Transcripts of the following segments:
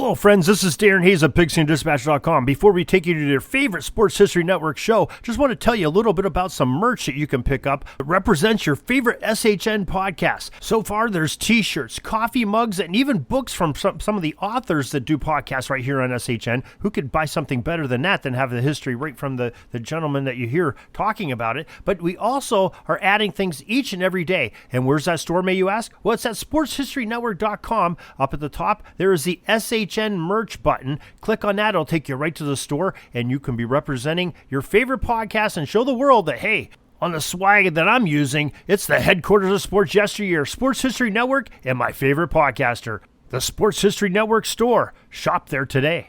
Hello, friends. This is Darren Hayes of PigskinDispatch.com. Before we take you to your favorite Sports History Network show, just want to tell you a little bit about some merch that you can pick up that represents your favorite SHN podcasts. So far, there's t-shirts, coffee mugs, and even books from some of the authors that do podcasts right here on SHN. Who could buy something better than that, than have the history right from the gentleman that you hear talking about it? But we also are adding things each and every day. And where's that store, may you ask? Well, it's at SportsHistoryNetwork.com. Up at the top, there is the SHN merch button. Click on that, it'll take you right to the store, and you can be representing your favorite podcast and show the world that, hey, on the swag that I'm using, it's the headquarters of sports yesteryear, Sports History Network, and my favorite podcaster, the Sports History Network store. Shop there today.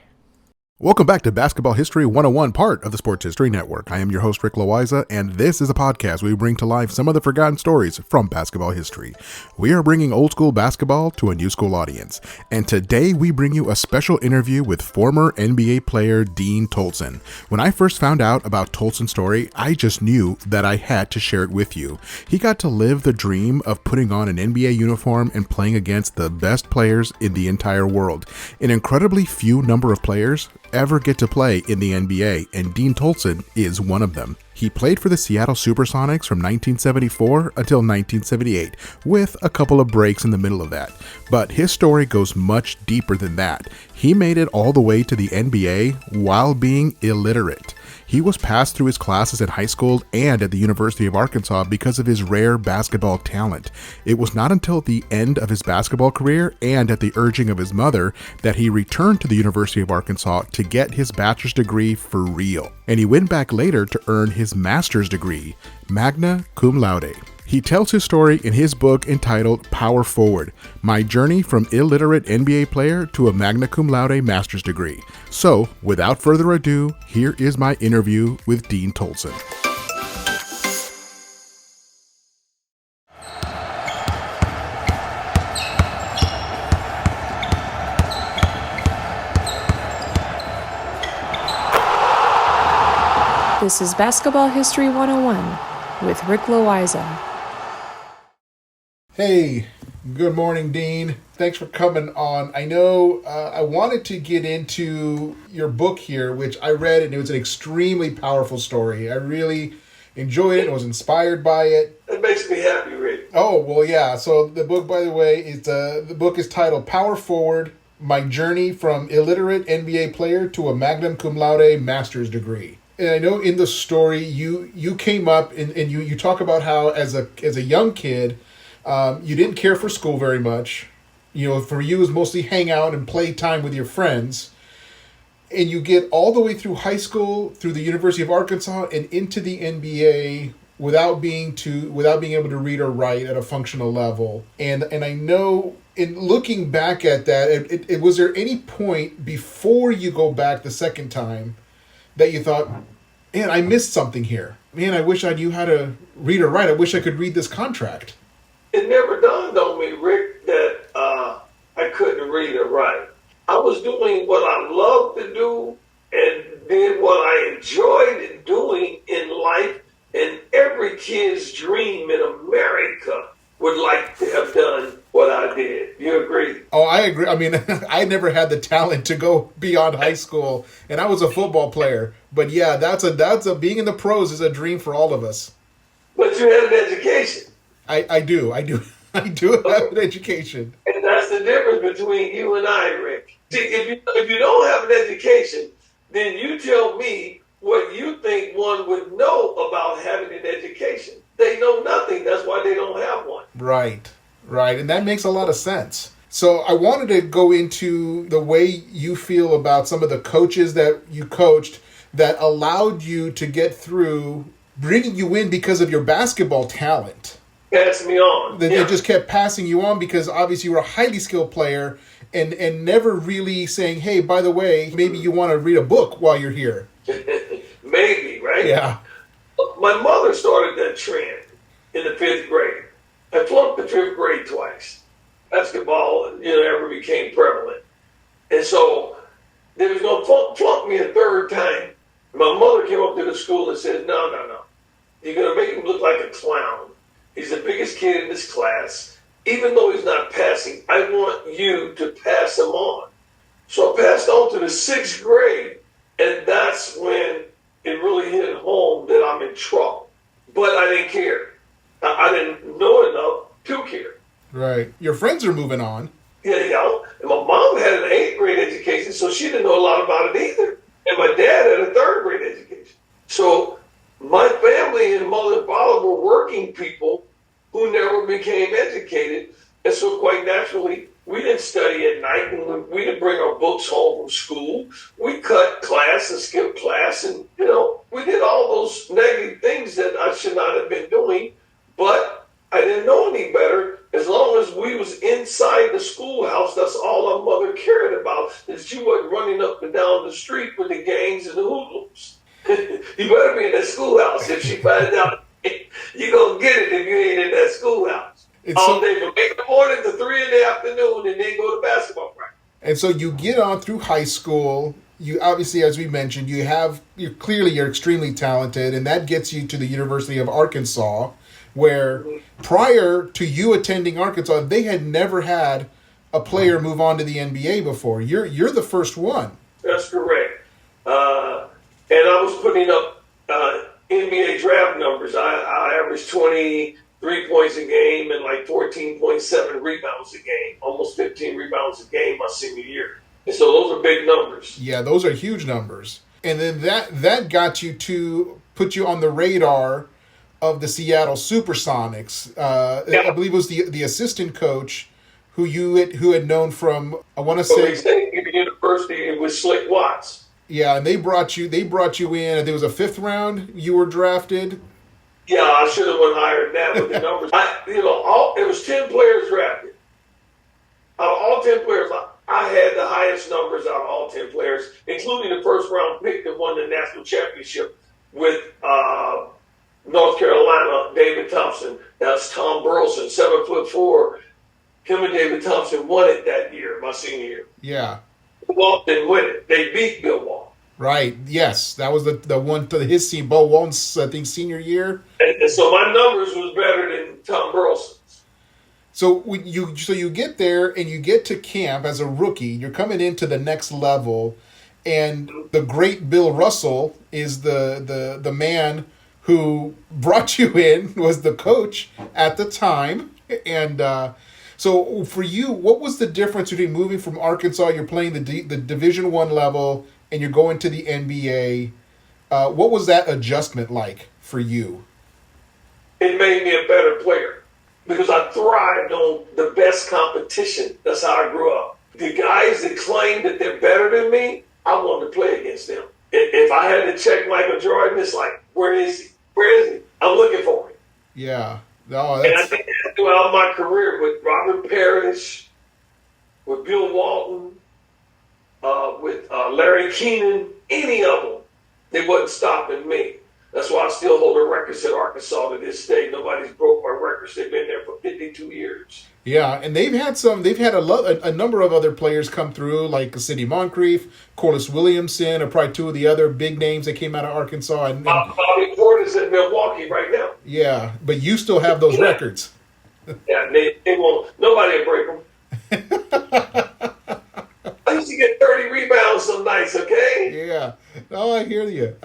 Welcome back to Basketball History 101, part of the Sports History Network. I am your host, Rick Loayza, and this is a podcast where we bring to life some of the forgotten stories from basketball history. We are bringing old school basketball to a new school audience, and today we bring you a special interview with former NBA player Dean Tolson. When I first found out about Tolson's story, I just knew that I had to share it with you. He got to live the dream of putting on an NBA uniform and playing against the best players in the entire world. An incredibly few number of players ever get to play in the NBA, and Dean Tolson is one of them. He played for the Seattle SuperSonics from 1974 until 1978, with a couple of breaks in the middle of that. But his story goes much deeper than that. He made it all the way to the NBA while being illiterate. He was passed through his classes at high school and at the University of Arkansas because of his rare basketball talent. It was not until the end of his basketball career and at the urging of his mother that he returned to the University of Arkansas to get his bachelor's degree for real. And he went back later to earn his master's degree, magna cum laude. He tells his story in his book entitled Power Forward, My Journey from Illiterate NBA Player to a Magna Cum Laude Master's Degree. So, without further ado, here is my interview with Dean Tolson. This is Basketball History 101 with Rick Loayza. Hey, good morning, Dean. Thanks for coming on. I know I wanted to get into your book here, which I read, and it was an extremely powerful story. I really enjoyed it and was inspired by it. It makes me happy, Rick. Oh, well, yeah. So the book, by the way, is the book is titled Power Forward, My Journey from Illiterate NBA Player to a Magna Cum Laude Master's Degree. And I know in the story you came up and you talk about how as a young kid, you didn't care for school very much. You know, for you it was mostly hang out and play time with your friends. And you get all the way through high school, through the University of Arkansas, and into the NBA without being able to read or write at a functional level. And I know in looking back at that, it was there any point before you go back the second time that you thought, man, I missed something here. Man, I wish I knew how to read or write. I wish I could read this contract. It never dawned on me, Rick, that I couldn't read or write. I was doing what I loved to do and did what I enjoyed doing in life, and every kid's dream in America would like to have done what I did. You agree? Oh, I agree. I mean, I never had the talent to go beyond high school, and I was a football player. But yeah, that's a being in the pros is a dream for all of us. But you had an education. I do have an education. And that's the difference between you and I, Rick. See, if you don't have an education, then you tell me what you think one would know about having an education. They know nothing. That's why they don't have one. Right. And that makes a lot of sense. So I wanted to go into the way you feel about some of the coaches that you coached that allowed you to get through, bringing you in because of your basketball talent. Pass me on. They just kept passing you on because obviously you were a highly skilled player and never really saying, hey, by the way, maybe you want to read a book while you're here. Maybe, right? Yeah. My mother started that trend in the 5th grade. I flunked the 5th grade twice. Basketball, never became prevalent. And so they was going to flunk me a third time. My mother came up to the school and said, no. You're going to make him look like a clown. He's the biggest kid in this class. Even though he's not passing, I want you to pass him on. So I passed on to the 6th grade, and that's when it really hit home that I'm in trouble. But I didn't care. I didn't know enough to care. Right. Your friends are moving on. Yeah, and my mom had an 8th grade education, so she didn't know a lot about it either. And my dad had a 3rd grade education. So my family and mother and father were working people who never became educated. And so quite naturally, we didn't study at night, and we didn't bring our books home from school. We cut class and skipped class, and, we did all those negative things that I should not have been doing, but I didn't know any better. As long as we was inside the schoolhouse, that's all our mother cared about, is she wasn't running up and down the street with the gangs and the hoodlums. You better be in that schoolhouse. If she finds out, you're going to get it if you ain't in that schoolhouse. All day from 8 in the morning to 3 in the afternoon, and then go to basketball practice. And so you get on through high school. You obviously, as we mentioned, you're extremely talented, and that gets you to the University of Arkansas, where prior to you attending Arkansas, they had never had a player move on to the NBA before. You're the first one. That's correct. And I was putting up NBA draft numbers. I averaged 23 points a game and like 14.7 rebounds a game, almost 15 rebounds a game my senior year. And so those are big numbers. Yeah, those are huge numbers. And then that got you to put you on the radar of the Seattle SuperSonics. I believe it was the assistant coach who had known from, I want to say, University with Slick Watts. Yeah, and they brought you in. There was a 5th round. You were drafted. Yeah, I should have went higher than that with the numbers. It was 10 players drafted. Out of all 10 players, I had the highest numbers out of all 10 players, including the first round pick that won the national championship with North Carolina, David Thompson. That's Tom Burleson, 7'4". Him and David Thompson won it that year, my senior year. Yeah. Bill Walton didn't win it. They beat Bill Walton. Right. Yes, that was the one to his team, Bo Walton's, I think, senior year. And so my numbers was better than Tom Burleson's. So you get there and you get to camp as a rookie. You're coming into the next level, and the great Bill Russell is the man who brought you in, was the coach at the time. And so for you, what was the difference between moving from Arkansas? You're playing the Division I level, and you're going to the NBA. What was that adjustment like for you? It made me a better player because I thrived on the best competition. That's how I grew up. The guys that claim that they're better than me, I wanted to play against them. If I had to check Michael Jordan, it's like, where is he? Where is he? I'm looking for him. Yeah. No, and I think throughout my career with Robert Parrish, with Bill Walton, with Larry Keenan, any of them, they wasn't stopping me. That's why I still hold the records at Arkansas to this day. Nobody's broke my records. They've been there for 52 years. Yeah, and they've had a number of other players come through, like Sidney Moncrief, Corliss Williamson, or probably two of the other big names that came out of Arkansas. And Bobby Portis in Milwaukee right now. Yeah, but you still have those records. Yeah, they won't. Nobody will break them. I used to get 30 rebounds some nights, okay? Yeah. Oh, I hear you.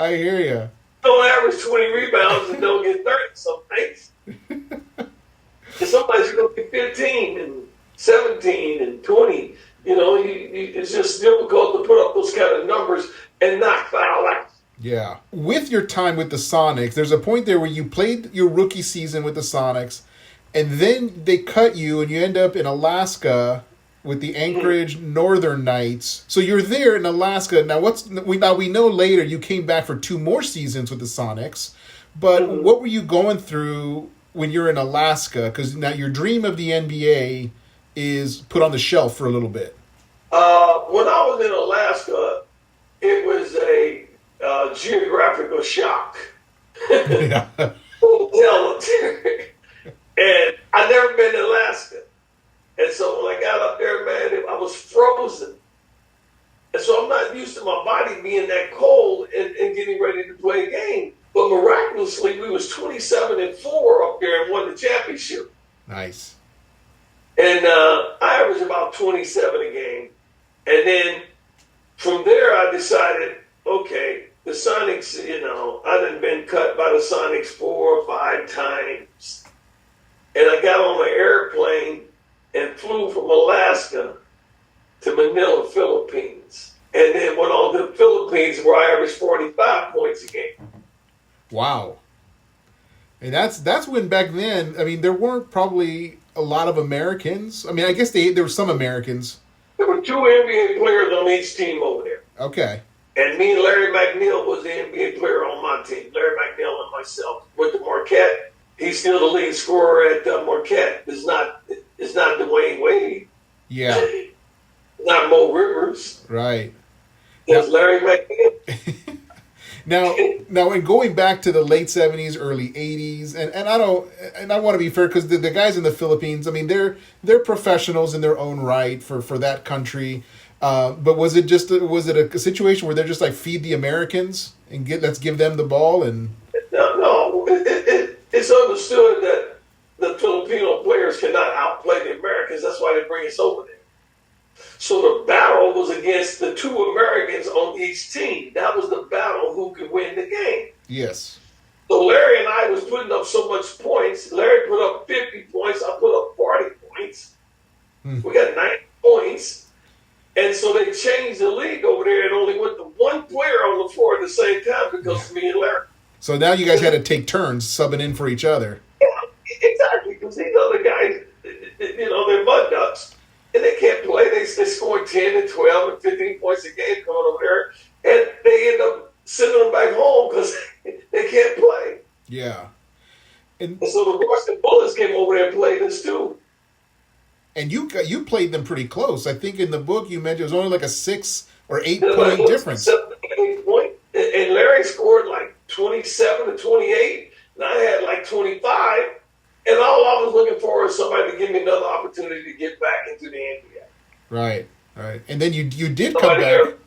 Don't average 20 rebounds and don't get 30 some nights. And sometimes you're going to get 15 and 17 and 20. It's just difficult to put up those kind of numbers and not foul out. Yeah. With your time with the Sonics, there's a point there where you played your rookie season with the Sonics, and then they cut you and you end up in Alaska with the Anchorage Northern Knights. So you're there in Alaska. Now we know later you came back for 2 more seasons with the Sonics, but what were you going through when you're in Alaska? Because now your dream of the NBA is put on the shelf for a little bit. When I was in Alaska, it was a geographical shock. Yeah. And I'd never been to Alaska. And so when I got up there, man, I was frozen. And so I'm not used to my body being that cold and getting ready to play a game. But miraculously, we was 27-4 up there and won the championship. Nice. And I averaged about 27 a game. And then from there, I decided, okay, the Sonics, I done been cut by the Sonics 4 or 5 times. And I got on an airplane and flew from Alaska to Manila, Philippines. And then went on to the Philippines where I averaged 45 points a game. Wow. And that's when back then, I mean, there weren't probably a lot of Americans. I mean, I guess there were some Americans. There were 2 NBA players on each team over there. Okay. And me and Larry McNeil was the NBA player on my team. Larry McNeil and myself went to Marquette. He's still the lead scorer at Marquette. It's not Dwayne Wade. Yeah. Not Mo Rivers. Right. It's Larry McNeil. Now, in going back to the late 70s, early 80s, and I want to be fair because the guys in the Philippines, I mean, they're professionals in their own right for that country. But was it a situation where they're just like feed the Americans and let's give them the ball and? No, it's understood that the Filipino players cannot outplay the Americans. That's why they bring us over there. So the battle was against the 2 Americans on each team. That was the battle who could win the game. Yes. So Larry and I was putting up so much points. Larry put up 50 points. I put up 40 points. We got 90 points. And so they changed the league over there and only went to 1 player on the floor at the same time because of me and Larry. So now you guys had to take turns subbing in for each other. Yeah, exactly. Because these other guys, they're mud ducks. And they can't play. They score 10 and 12 and 15 points a game coming over there. And they end up sending them back home because they can't play. Yeah. And so the Boston Bullets came over there and played us too. And you played them pretty close. I think in the book you mentioned it was only like a 6 or 8 point difference. 7, 8 point. And Larry scored like 27 to 28. And I had like 25. And all I was looking for is somebody to give me another opportunity to get back into the NBA. Right. And then you did come back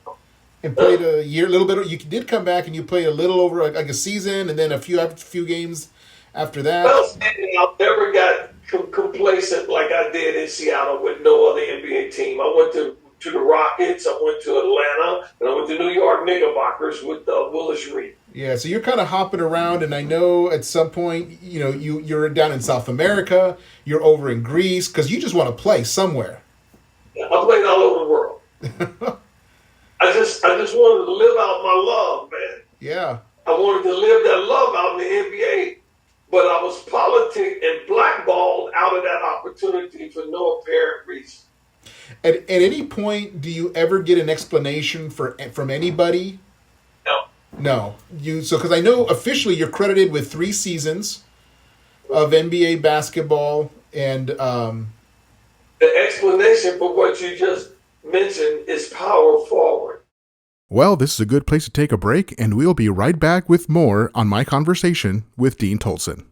and played a little bit. You did come back and you played a little over like a season, and then a few games after that. Well, I never got complacent like I did in Seattle with no other NBA team. I went to the Rockets, I went to Atlanta, and I went to New York Knickerbockers with Willis Reed. Yeah, so you're kind of hopping around, and I know at some point, you're down in South America, you're over in Greece, because you just want to play somewhere. Yeah, I played all over the world. I just wanted to live out my love, man. Yeah. I wanted to live that love out in the NBA, but I was politic and blackballed out of that opportunity for no apparent reason. At any point, do you ever get an explanation from anybody? No. Because I know officially you're credited with 3 seasons of NBA basketball, and the explanation for what you just mentioned is power forward. Well, this is a good place to take a break, and we'll be right back with more on my conversation with Dean Tolson.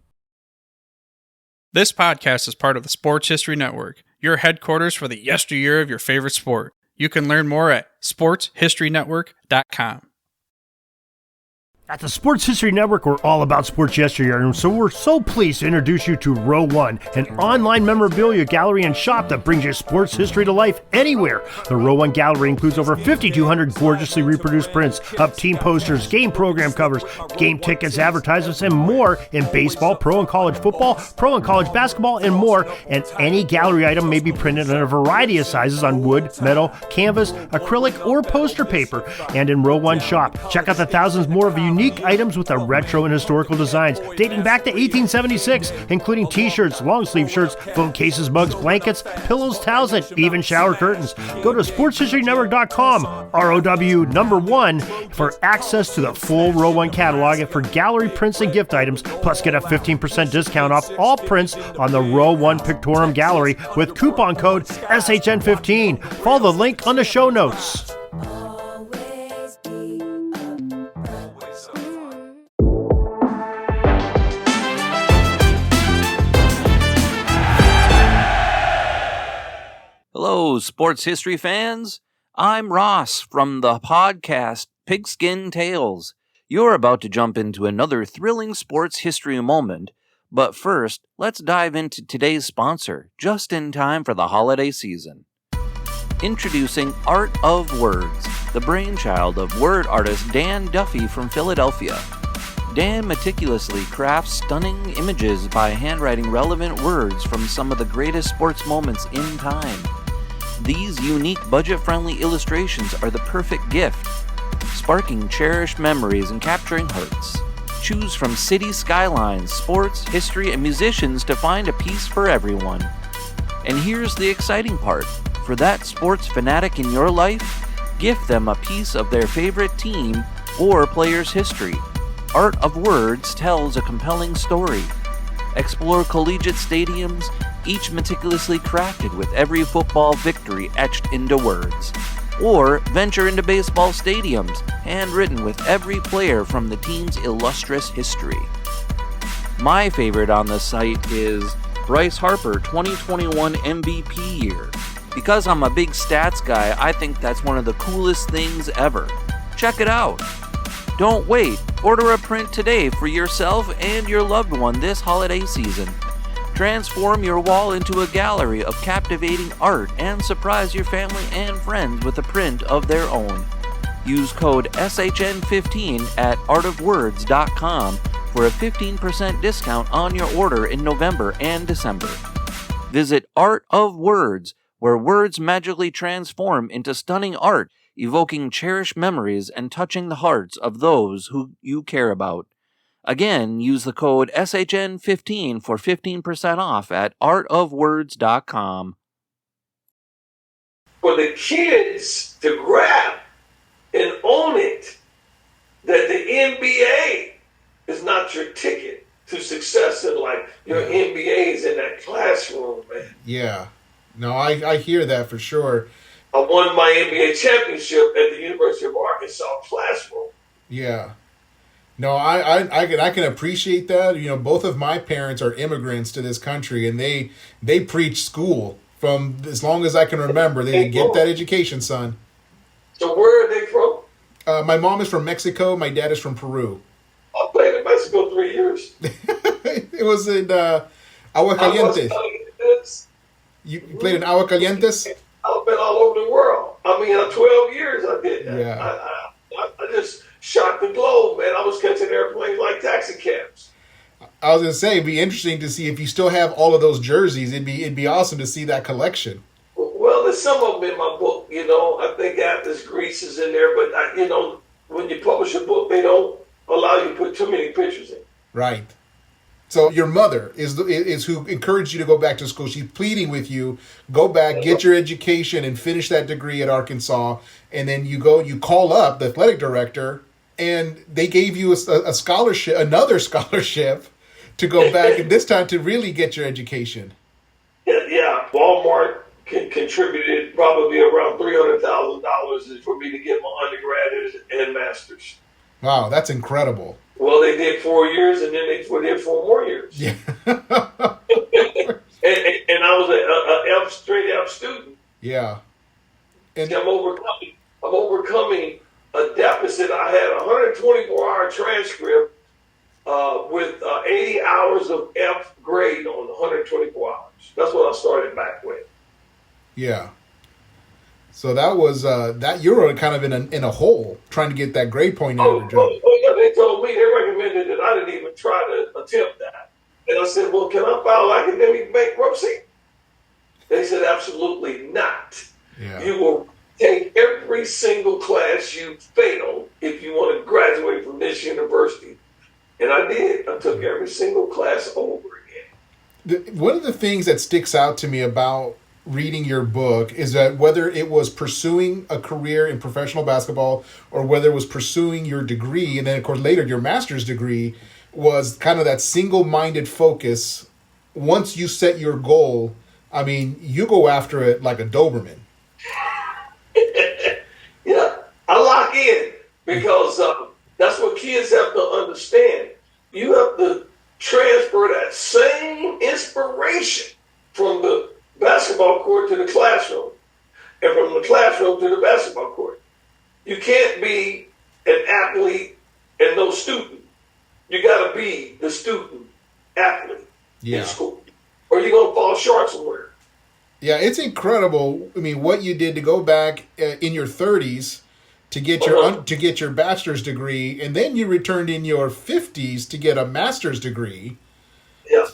This podcast is part of the Sports History Network, your headquarters for the yesteryear of your favorite sport. You can learn more at sportshistorynetwork.com. At the Sports History Network, we're all about sports yesteryear, and so we're so pleased to introduce you to Row One, an online memorabilia gallery and shop that brings your sports history to life anywhere. The Row One gallery includes over 5,200 gorgeously reproduced prints of team posters, game program covers, game tickets, advertisements, and more in baseball, pro and college football, pro and college basketball, and more. And any gallery item may be printed in a variety of sizes on wood, metal, canvas, acrylic, or poster paper. And in Row One shop, check out the thousands more of unique items with the retro and historical designs dating back to 1876, including t-shirts, long sleeve shirts, phone cases, mugs, blankets, pillows, towels, and even shower curtains. Go to sportshistorynetwork.com, ROW1, for access to the full Row One catalog and for gallery prints and gift items, plus get a 15% discount off all prints on the Row One Pictorium Gallery with coupon code SHN15. Follow the link on the show notes. Hello, sports history fans. I'm Ross from the podcast Pigskin Tales. You're about to jump into another thrilling sports history moment, but first, let's dive into today's sponsor, just in time for the holiday season. Introducing Art of Words, the brainchild of word artist Dan Duffy from Philadelphia. Dan meticulously crafts stunning images by handwriting relevant words from some of the greatest sports moments in time. These unique budget-friendly illustrations are the perfect gift, sparking cherished memories and capturing hearts. Choose from city skylines, sports, history, and musicians to find a piece for everyone. And here's the exciting part. For that sports fanatic in your life, gift them a piece of their favorite team or player's history. Art of Words tells a compelling story. Explore collegiate stadiums, each meticulously crafted with every football victory etched into words. Or venture into baseball stadiums, handwritten with every player from the team's illustrious history. My favorite on the site is Bryce Harper 2021 MVP year. Because I'm a big stats guy, I think that's one of the coolest things ever. Check it out. Don't wait. Order a print today for yourself and your loved one this holiday season. Transform your wall into a gallery of captivating art and surprise your family and friends with a print of their own. Use code SHN15 at artofwords.com for a 15% discount on your order in November and December. Visit Art of Words, where words magically transform into stunning art, evoking cherished memories and touching the hearts of those who you care about. Again, use the code SHN15 for 15% off at artofwords.com. For the kids to grab and own it, that the NBA is not your ticket to success in life. Your NBA is in that classroom, man. Yeah. No, I hear that for sure. I won my NBA championship at the University of Arkansas classroom. Yeah. No, I can appreciate that. You know, both of my parents are immigrants to this country, and they preach school from as long as I can remember. They get that education, son. So where are they from? My mom is from Mexico. My dad is from Peru. I played in Mexico 3 years. It was in Aguascalientes. You played in Aguascalientes? I've been all over the world. I mean, 12 years I did that. Yeah. I just shot the globe, man. I was catching airplanes like taxi cabs. I was gonna say, it'd be interesting to see if you still have all of those jerseys. It'd be awesome to see that collection. Well, there's some of them in my book. You know, I think Atlas Greece is in there, but you know, when you publish a book, they don't allow you to put too many pictures in. Right. So your mother is who encouraged you to go back to school. She's pleading with you, go back, get your education, and finish that degree at Arkansas. And then you call up the athletic director, and they gave you a scholarship, another scholarship, to go back, and this time to really get your education. Yeah. Walmart contributed probably around $300,000 for me to get my undergrad and master's. Wow, that's incredible. Well, they did 4 years, and then they did 4 more years. Yeah. and I was a straight F student. Yeah. And I'm overcoming a deficit. I had a 124-hour transcript with 80 hours of F grade on 124 hours. That's what I started back with. Yeah. So that was that you were kind of in a hole trying to get that grade point average up. Yeah, they told me, they recommended that I didn't even try to attempt that. And I said, well, can I file academic bankruptcy? They said, absolutely not. Yeah. You will take every single class you failed if you want to graduate from this university. And I did. I took every single class over again. One of the things that sticks out to me about reading your book is that whether it was pursuing a career in professional basketball or whether it was pursuing your degree, and then of course later your master's degree, was kind of that single-minded focus. Once you set your goal, I mean, you go after it like a Doberman. Yeah, I lock in because that's what kids have to understand. You have to transfer that same inspiration from the basketball court to the classroom, and from the classroom to the basketball court. You can't be an athlete and no student. You got to be the student athlete in school, or you're gonna fall short somewhere. Yeah, it's incredible. I mean, what you did to go back in your 30s to get your bachelor's degree, and then you returned in your 50s to get a master's degree. Yeah,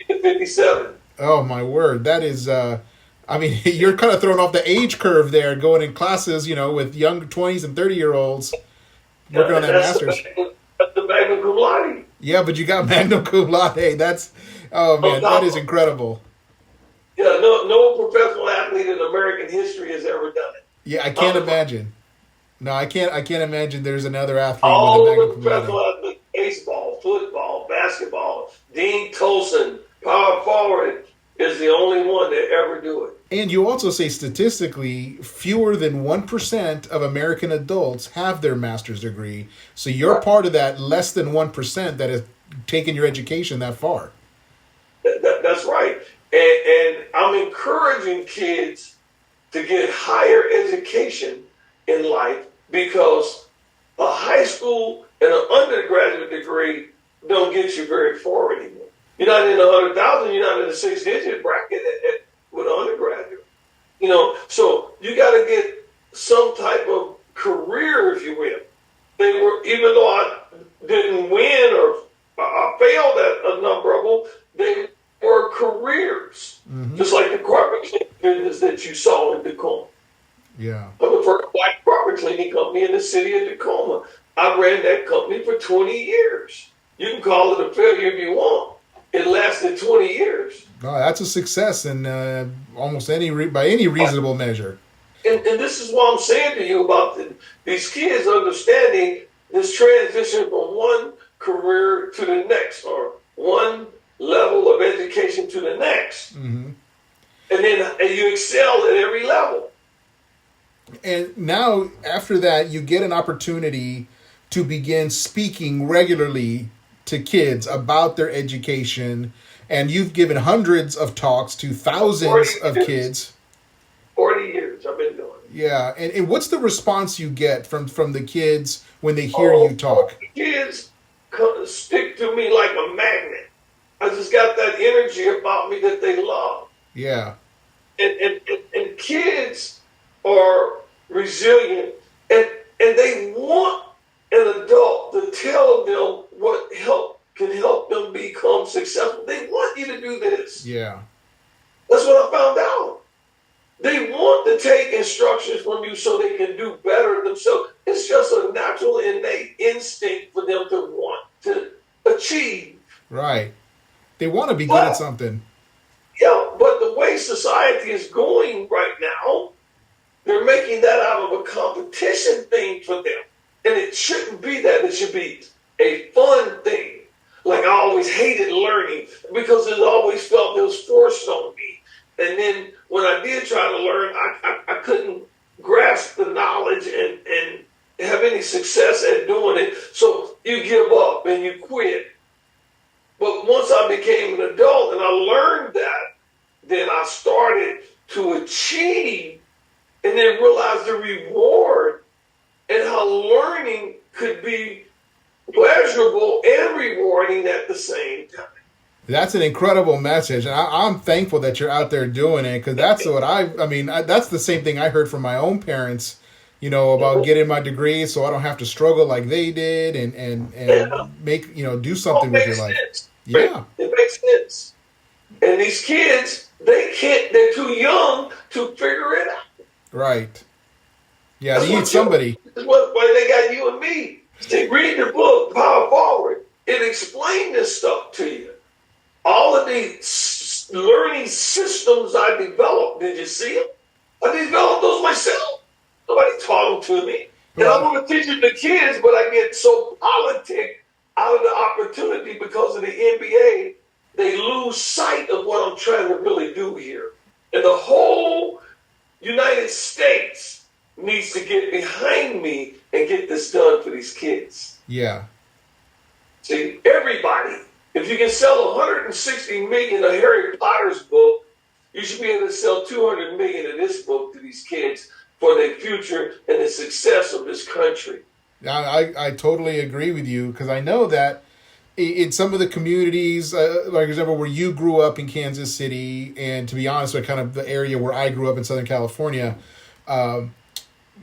57. Oh my word, that is. I mean, you're kind of thrown off the age curve there, going in classes, with young 20s and 30-year-olds working on that master's. That's the magna cum laude. Yeah, but you got magna cum laude. That's, oh man, that is incredible. Yeah, no professional athlete in American history has ever done it. Yeah, I can't imagine. No, I can't imagine there's another athlete All with a magna the cum professional laude. athletes, baseball, football, basketball, Dean Tolson, power forward, is the only one to ever do it. And you also say statistically, fewer than 1% of American adults have their master's degree. So you're part of that less than 1% that has taken your education that far. That's right. And I'm encouraging kids to get higher education in life, because a high school and an undergraduate degree don't get you very far anymore. You're not in the 100,000, you're not in the 6-digit bracket with an undergraduate. So you got to get some type of career, if you will. Even though I didn't win or I failed at a number of them, they were careers. Mm-hmm. Just like the carpet business that you saw in Tacoma. Yeah. I'm the first white carpet cleaning company in the city of Tacoma. I ran that company for 20 years. You can call it a failure if you want. It lasted 20 years. No, that's a success in almost by any reasonable measure. And this is what I'm saying to you about these kids understanding this transition from one career to the next, or one level of education to the next. Mm-hmm. And you excel at every level. And now, after that, you get an opportunity to begin speaking regularly to kids about their education, and you've given hundreds of talks to thousands of kids. 40 years I've been doing it. Yeah, and what's the response you get from the kids when they hear you talk? The kids stick to me like a magnet. I just got that energy about me that they love. Yeah. And kids are resilient, and they want an adult to tell them what can help them become successful. They want you to do this. Yeah. That's what I found out. They want to take instructions from you so they can do better themselves. It's just a natural, innate instinct for them to want to achieve. Right. They want to be good at something. Yeah, but the way society is going right now, they're making that out of a competition thing for them. And it shouldn't be that. It should be a fun thing. Like, I always hated learning because it always felt it was forced on me. And then when I did try to learn, I couldn't grasp the knowledge and have any success at doing it. So you give up and you quit. But once I became an adult and I learned that, then I started to achieve and then realized the reward and how learning could be pleasurable and rewarding at the same time. That's an incredible message, and I'm thankful that you're out there doing it, because that's what that's the same thing I heard from my own parents, about getting my degree so I don't have to struggle like they did, and make, do something with your life. Sense. Yeah. It makes sense. And these kids, they're too young to figure it out. Right. Yeah, they need somebody. That's why they got you and me. See, read the book, Power Forward. It explained this stuff to you. All of these learning systems I developed, did you see them? I developed those myself. Nobody taught them to me. And I want to teach it to kids, but I get so politic out of the opportunity because of the NBA. They lose sight of what I'm trying to really do here. And the whole United States needs to get behind me and get this done for these kids. Yeah. See, everybody. If you can sell 160 million of Harry Potter's book, you should be able to sell 200 million of this book to these kids for their future and the success of this country. I totally agree with you, because I know that in some of the communities, like for example, where you grew up in Kansas City, and to be honest, kind of the area where I grew up in Southern California,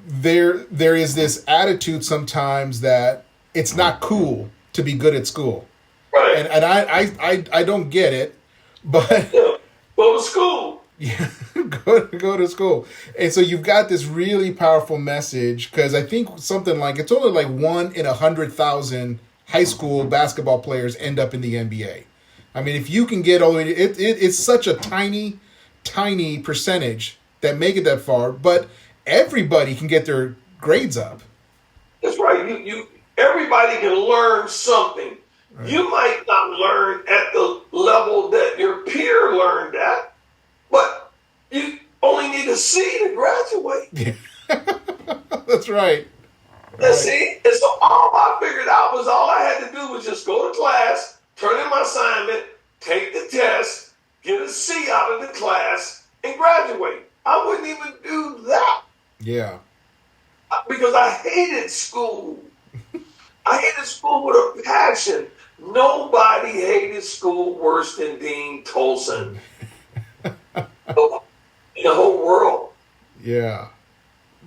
there is this attitude sometimes that it's not cool to be good at school. Right. And I don't get it, but Yeah. Go to school. yeah, go to school. And so you've got this really powerful message, because I think something like it's only like 1 in 100,000 high school basketball players end up in the NBA. I mean, if you can get all the way, it's such a tiny percentage that make it that far, but everybody can get their grades up. That's right. You everybody can learn something. Right. You might not learn at the level that your peer learned at, but you only need a C to graduate. Yeah. That's right. And see, and so all I figured out was all I had to do was just go to class, turn in my assignment, take the test, get a C out of the class, and graduate. I wouldn't even do that. Yeah. Because I hated school. I hated school with a passion. Nobody hated school worse than Dean Tolson in the whole world. Yeah.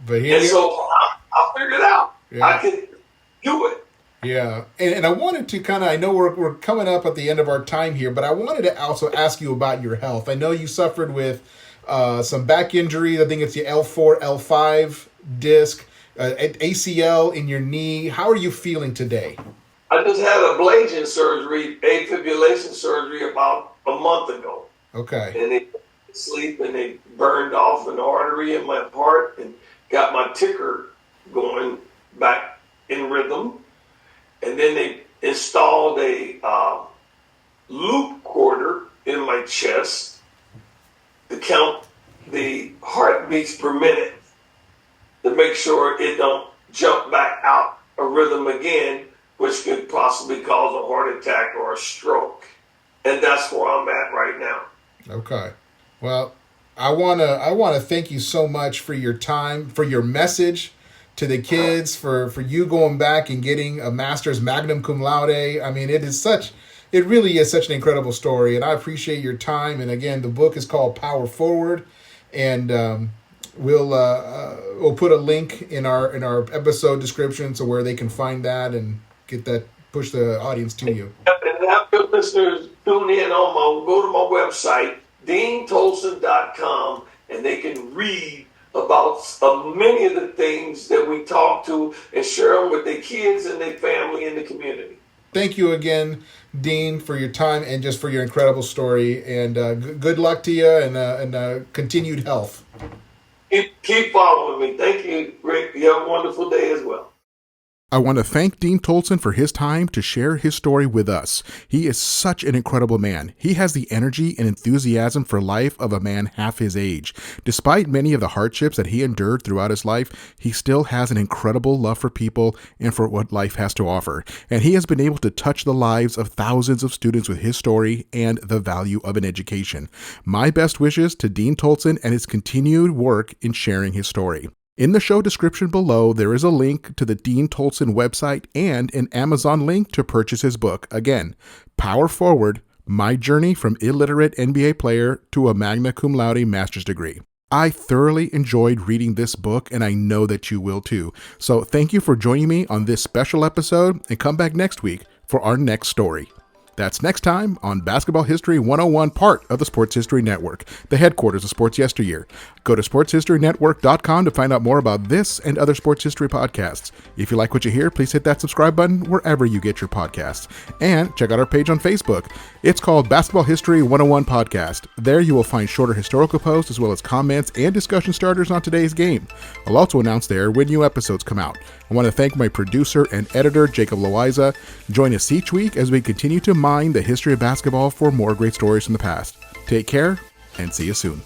But and so I figured out. Yeah. I could do it. Yeah. And I wanted to I know we're coming up at the end of our time here, but I wanted to also ask you about your health. I know you suffered with some back injuries. I think it's the L4, L5 disc, ACL in your knee. How are you feeling today? I just had ablation surgery, afibrillation surgery about a month ago. Okay. And they sleep and they burned off an artery in my heart and got my ticker going back in rhythm. And then they installed a loop quarter in my chest to count the heartbeats per minute to make sure it don't jump back out of rhythm again, which could possibly cause a heart attack or a stroke. And that's where I'm at right now. Okay. Well, I wanna thank you so much for your time, for your message to the kids, for you going back and getting a master's magna cum laude. I mean, it really is such an incredible story, and I appreciate your time. And again, the book is called Power Forward, and we'll put a link in our episode description so where they can find that and get that, push the audience to you. And have your listeners tune in go to my website, deantolson.com, and they can read about many of the things that we talk to and share them with their kids and their family and the community. Thank you again, Dean, for your time and just for your incredible story. And good luck to you and continued health. Keep following me. Thank you, Rick. You have a wonderful day as well. I want to thank Dean Tolson for his time to share his story with us. He is such an incredible man. He has the energy and enthusiasm for life of a man half his age. Despite many of the hardships that he endured throughout his life, he still has an incredible love for people and for what life has to offer. And he has been able to touch the lives of thousands of students with his story and the value of an education. My best wishes to Dean Tolson and his continued work in sharing his story. In the show description below, there is a link to the Dean Tolson website and an Amazon link to purchase his book. Again, Power Forward, My Journey from Illiterate NBA Player to a Magna Cum Laude Master's Degree. I thoroughly enjoyed reading this book, and I know that you will too. So thank you for joining me on this special episode, and come back next week for our next story. That's next time on Basketball History 101, part of the Sports History Network, the headquarters of Sports Yesteryear. Go to sportshistorynetwork.com to find out more about this and other sports history podcasts. If you like what you hear, please hit that subscribe button wherever you get your podcasts. And check out our page on Facebook. It's called Basketball History 101 Podcast. There you will find shorter historical posts as well as comments and discussion starters on today's game. I'll also announce there when new episodes come out. I want to thank my producer and editor, Jacob Loayza. Join us each week as we continue to mine the history of basketball for more great stories from the past. Take care and see you soon.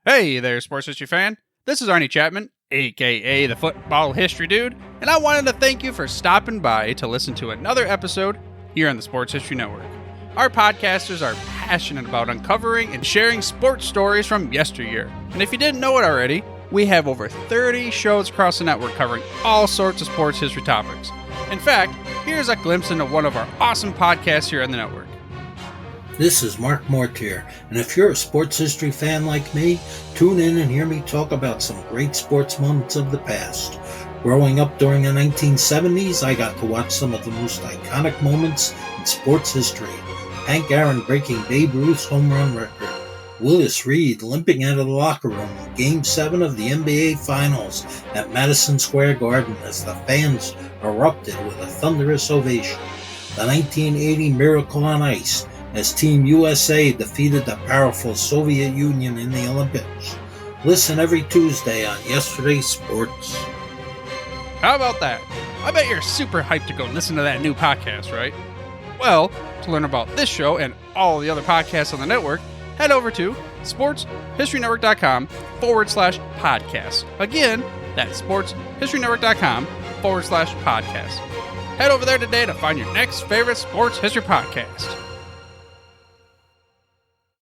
Hey there, sports history fan. This is Arnie Chapman, aka the Football History Dude, and I wanted to thank you for stopping by to listen to another episode here on the Sports History Network. Our podcasters are passionate about uncovering and sharing sports stories from yesteryear. And if you didn't know it already, we have over 30 shows across the network covering all sorts of sports history topics. In fact, here's a glimpse into one of our awesome podcasts here on the network. This is Mark Mortier, and if you're a sports history fan like me, tune in and hear me talk about some great sports moments of the past. Growing up during the 1970s, I got to watch some of the most iconic moments in sports history. Hank Aaron breaking Babe Ruth's home run record. Willis Reed limping out of the locker room in Game 7 of the NBA Finals at Madison Square Garden as the fans erupted with a thunderous ovation. The 1980 Miracle on Ice as Team USA defeated the powerful Soviet Union in the Olympics. Listen every Tuesday on Yesterday's Sports. How about that? I bet you're super hyped to go listen to that new podcast, right? Well, to learn about this show and all the other podcasts on the network, head over to sportshistorynetwork.com/podcast. Again, that's sportshistorynetwork.com/podcast. Head over there today to find your next favorite sports history podcast.